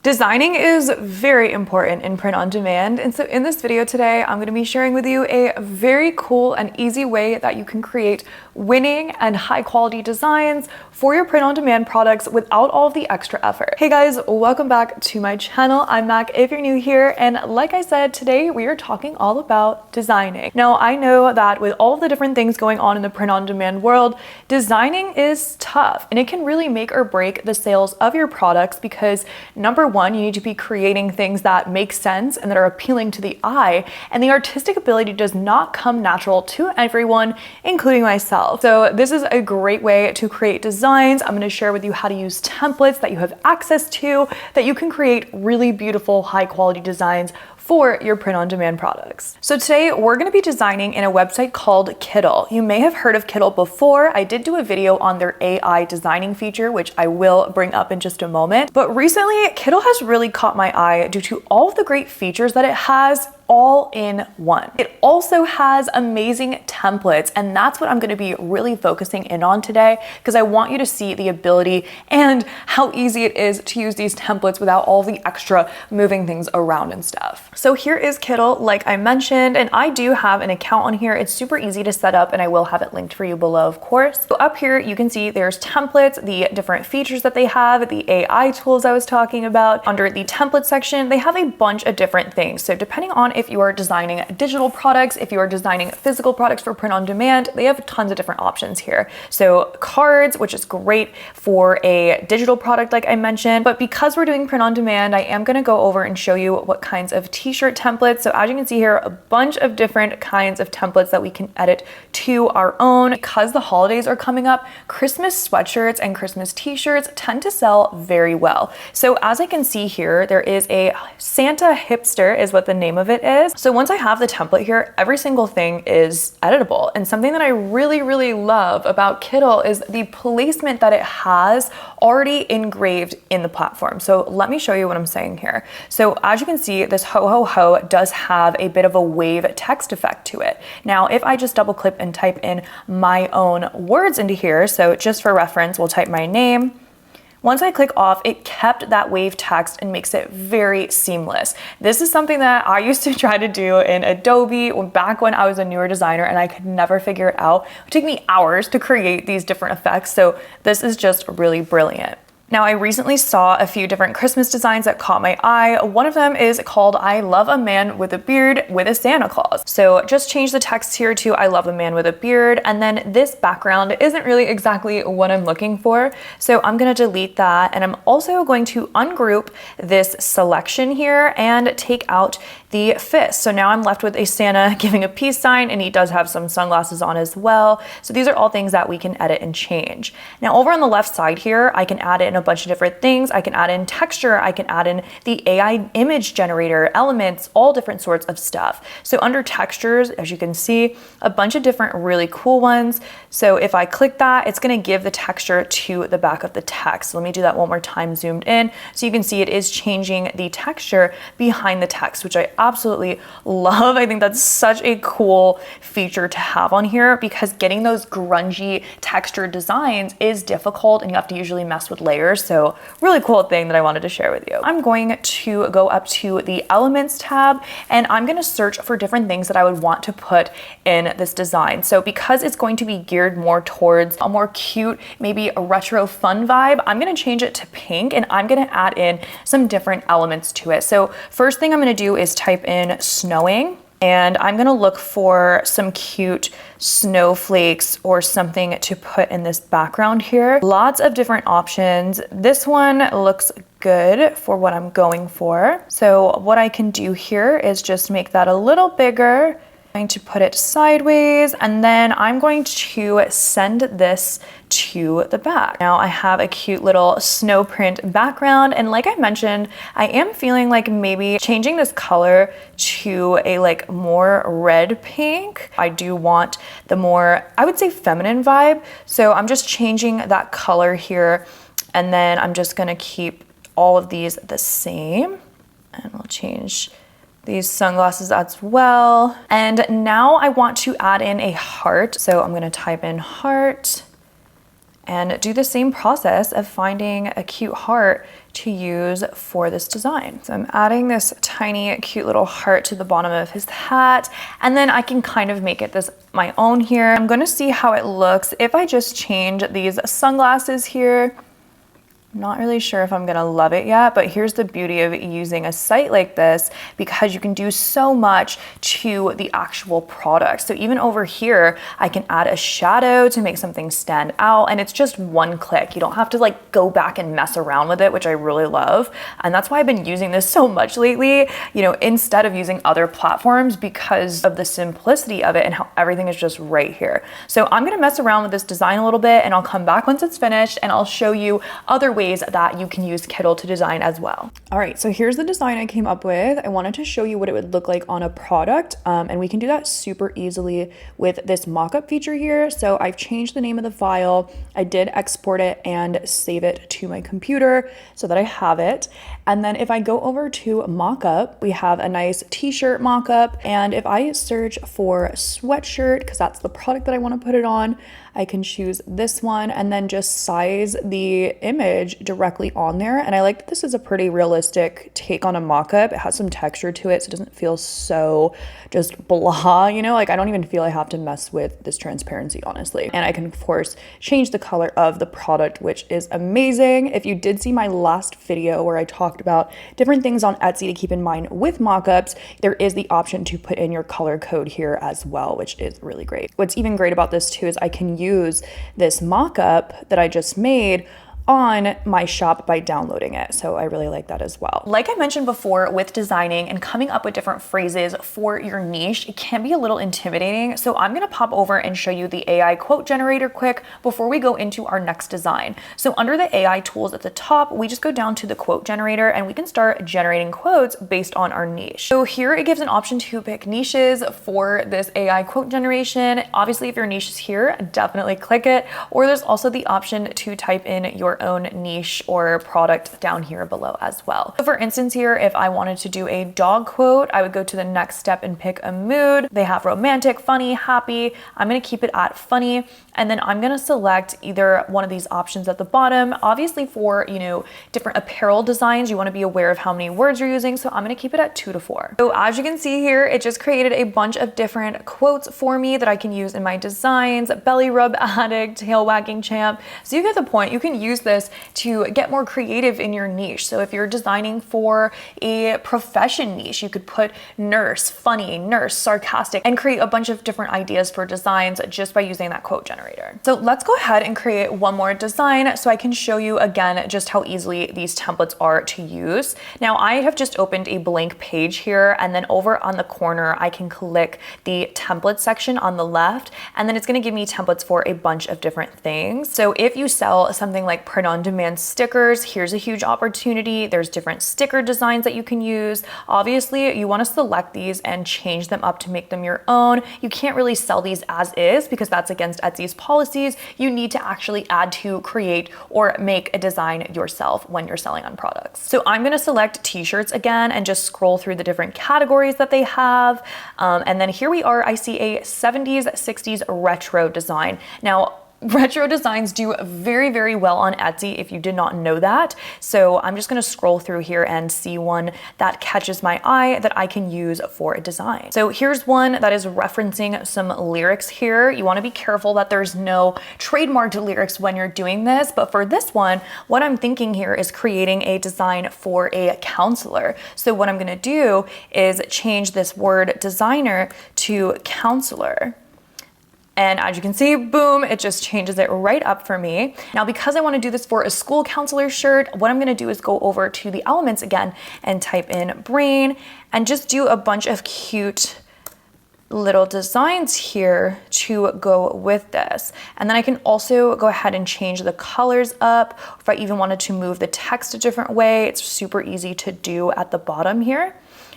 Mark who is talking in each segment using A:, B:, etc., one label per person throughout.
A: Designing is very important in print on demand, and so in this video today, I'm going to be sharing with you a very cool and easy way that you can create winning and high quality designs for your print on demand products without all of the extra effort. Hey guys, welcome back to my channel. I'm Mac if you're new here, and like I said, today we are talking all about designing. Now, I know that with all of the different things going on in the print on demand world, designing is tough and it can really make or break the sales of your products because number one, you need to be creating things that make sense and that are appealing to the eye, and the artistic ability does not come natural to everyone, including myself. So this is a great way to create designs. I'm going to share with you how to use templates that you have access to that you can create really beautiful, high quality designs for your print on demand products. So today we're going to be designing in a website called KITTL. You may have heard of KITTL before. I did do a video on their AI designing feature, which I will bring up in just a moment. But recently, KITTL has really caught my eye due to all of the great features that it has all in one. It also has amazing templates, and that's what I'm going to be really focusing in on today because I want you to see the ability and how easy it is to use these templates without all the extra moving things around and stuff. So here is KITTL, like I mentioned, and I do have an account on here. It's super easy to set up, and I will have it linked for you below, of course. So up here, you can see there's templates, the different features that they have, the AI tools I was talking about. Under the template section, they have a bunch of different things. So depending on if you are designing digital products, if you are designing physical products for print on demand, they have tons of different options here. So cards, which is great for a digital product like I mentioned, but because we're doing print on demand, I am going to go over and show you what kinds of t-shirt templates. So as you can see here, a bunch of different kinds of templates that we can edit to our own. Because the holidays are coming up, Christmas sweatshirts and Christmas t-shirts tend to sell very well. So as I can see here, there is a Santa hipster is what the name of it is. So once I have the template here, every single thing is editable. And something that I really love about KITTL is the placement that it has already engraved in the platform. So let me show you what I'm saying here. So as you can see, this ho ho ho does have a bit of a wave text effect to it. Now, if I just double click and type in my own words into here, so just for reference, we'll type my name. Once I click off, it kept that wave text and makes it very seamless. This is something that I used to try to do in Adobe back when I was a newer designer and I could never figure it out. It would take me hours to create these different effects, so this is just really brilliant. Now, I recently saw a few different Christmas designs that caught my eye. One of them is called I Love a Man with a Beard with a Santa Claus. So just change the text here to I love a man with a beard. And then this background isn't really exactly what I'm looking for. So I'm going to delete that. And I'm also going to ungroup this selection here and take out the fist. So now I'm left with a Santa giving a peace sign, and he does have some sunglasses on as well. So these are all things that we can edit and change. Now over on the left side here, I can add in a bunch of different things. I can add in texture, I can add in the AI image generator, elements, all different sorts of stuff. So under textures, as you can see, a bunch of different really cool ones. So if I click that, it's going to give the texture to the back of the text. Let me do that one more time, zoomed in. So you can see it is changing the texture behind the text, which I absolutely love. I think that's such a cool feature to have on here because getting those grungy textured designs is difficult and you have to usually mess with layers. So really cool thing that I wanted to share with you. I'm going to go up to the elements tab and I'm going to search for different things that I would want to put in this design. So because it's going to be geared more towards a more cute, maybe a retro fun vibe, I'm going to change it to pink and I'm going to add in some different elements to it. So first thing I'm going to do is type in snowing, and I'm gonna look for some cute snowflakes or something to put in this background here. Lots of different options. This one looks good for what I'm going for. So what I can do here is just make that a little bigger. I'm going to put it sideways, and then I'm going to send this to the back. Now I have a cute little snow print background, and like I mentioned, I am feeling like maybe changing this color to a like more red pink. I do want the more, I would say, feminine vibe. So I'm just changing that color here, and then I'm just gonna keep all of these the same, and we'll change these sunglasses as well. And now I want to add in a heart. So I'm gonna type in heart and do the same process of finding a cute heart to use for this design. So I'm adding this tiny cute little heart to the bottom of his hat, and then I can kind of make it this my own here. I'm gonna see how it looks if I just change these sunglasses here. Not really sure if I'm gonna love it yet, but here's the beauty of using a site like this, because you can do so much to the actual product. So even over here, I can add a shadow to make something stand out, and it's just one click. You don't have to like go back and mess around with it, which I really love. And that's why I've been using this so much lately, you know, instead of using other platforms, because of the simplicity of it and how everything is just right here. So I'm gonna mess around with this design a little bit, and I'll come back once it's finished and I'll show you other ways that you can use KITTL to design as well. All right, so here's the design I came up with. I wanted to show you what it would look like on a product, and we can do that super easily with this mockup feature here. So I've changed the name of the file. I did export it and save it to my computer so that I have it. And then if I go over to mockup, we have a nice t-shirt mockup. And if I search for sweatshirt, because that's the product that I want to put it on, I can choose this one and then just size the image directly on there. And I like that this is a pretty realistic take on a mockup. It has some texture to it, so it doesn't feel so just blah, you know, like I don't even feel I have to mess with this transparency, honestly. And I can, of course, change the color of the product, which is amazing. If you did see my last video where I talked about different things on Etsy to keep in mind with mockups, there is the option to put in your color code here as well, which is really great. What's even great about this too is I can use this mockup that I just made on my shop by downloading it. So I really like that as well. Like I mentioned before, with designing and coming up with different phrases for your niche, it can be a little intimidating. So I'm gonna pop over and show you the AI quote generator quick before we go into our next design. So under the AI tools at the top, we just go down to the quote generator and we can start generating quotes based on our niche. So here it gives an option to pick niches for this AI quote generation. Obviously, if your niche is here, definitely click it. Or there's also the option to type in your own niche or product down here below as well. So for instance here, if I wanted to do a dog quote, I would go to the next step and pick a mood. They have romantic, funny, happy. I'm gonna keep it at funny. And then I'm gonna select either one of these options at the bottom. Obviously for, you know, different apparel designs, you wanna be aware of how many words you're using. So I'm gonna keep it at 2 to 4. So as you can see here, it just created a bunch of different quotes for me that I can use in my designs. Belly rub addict, tail wagging champ. So you get the point. You can use this to get more creative in your niche. So if you're designing for a profession niche, you could put nurse, funny, nurse, sarcastic, and create a bunch of different ideas for designs just by using that quote generator. So let's go ahead and create one more design so I can show you again just how easily these templates are to use. Now I have just opened a blank page here, and then over on the corner, I can click the template section on the left, and then it's gonna give me templates for a bunch of different things. So if you sell something like print on demand stickers, here's a huge opportunity. There's different sticker designs that you can use. Obviously, you want to select these and change them up to make them your own. You can't really sell these as is because that's against Etsy's policies. You need to actually add to, create, or make a design yourself when you're selling on products. So I'm going to select t-shirts again and just scroll through the different categories that they have. And then here we are, I see a 70s, 60s retro design. Now, retro designs do very, very well on Etsy if you did not know that. So I'm just gonna scroll through here and see one that catches my eye that I can use for a design. So here's one that is referencing some lyrics here. You wanna be careful that there's no trademarked lyrics when you're doing this, but for this one, what I'm thinking here is creating a design for a counselor. So what I'm gonna do is change this word designer to counselor. And as you can see, boom, it just changes it right up for me. Now, because I want to do this for a school counselor shirt, what I'm going to do is go over to the elements again and type in brain and just do a bunch of cute little designs here to go with this. And then I can also go ahead and change the colors up. If I even wanted to move the text a different way, it's super easy to do at the bottom here.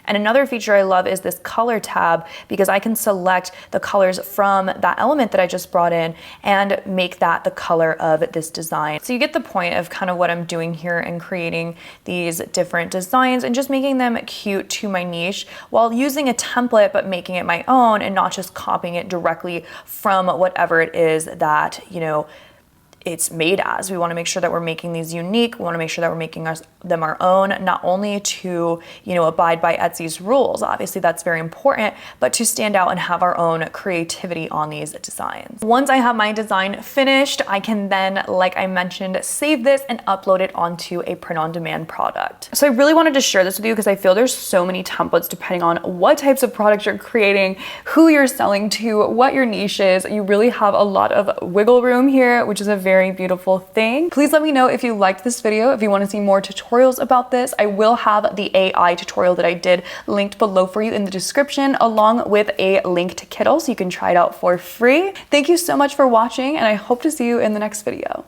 A: And another feature I love is this color tab, because I can select the colors from that element that I just brought in and make that the color of this design. So you get the point of kind of what I'm doing here and creating these different designs and just making them cute to my niche while using a template, but making it my own and not just copying it directly from whatever it is that, you know, it's made as. We want to make sure that we're making these unique. We want to make sure that we're making them our own, not only to, you know, abide by Etsy's rules. Obviously that's very important, but to stand out and have our own creativity on these designs. Once I have my design finished, I can then, like I mentioned, save this and upload it onto a print-on-demand product. So I really wanted to share this with you because I feel there's so many templates depending on what types of products you're creating, who you're selling to, what your niche is. You really have a lot of wiggle room here, which is a very beautiful thing. Please let me know if you liked this video. If you want to see more tutorials about this, I will have the AI tutorial that I did linked below for you in the description, along with a link to KITTL so you can try it out for free. Thank you so much for watching, and I hope to see you in the next video.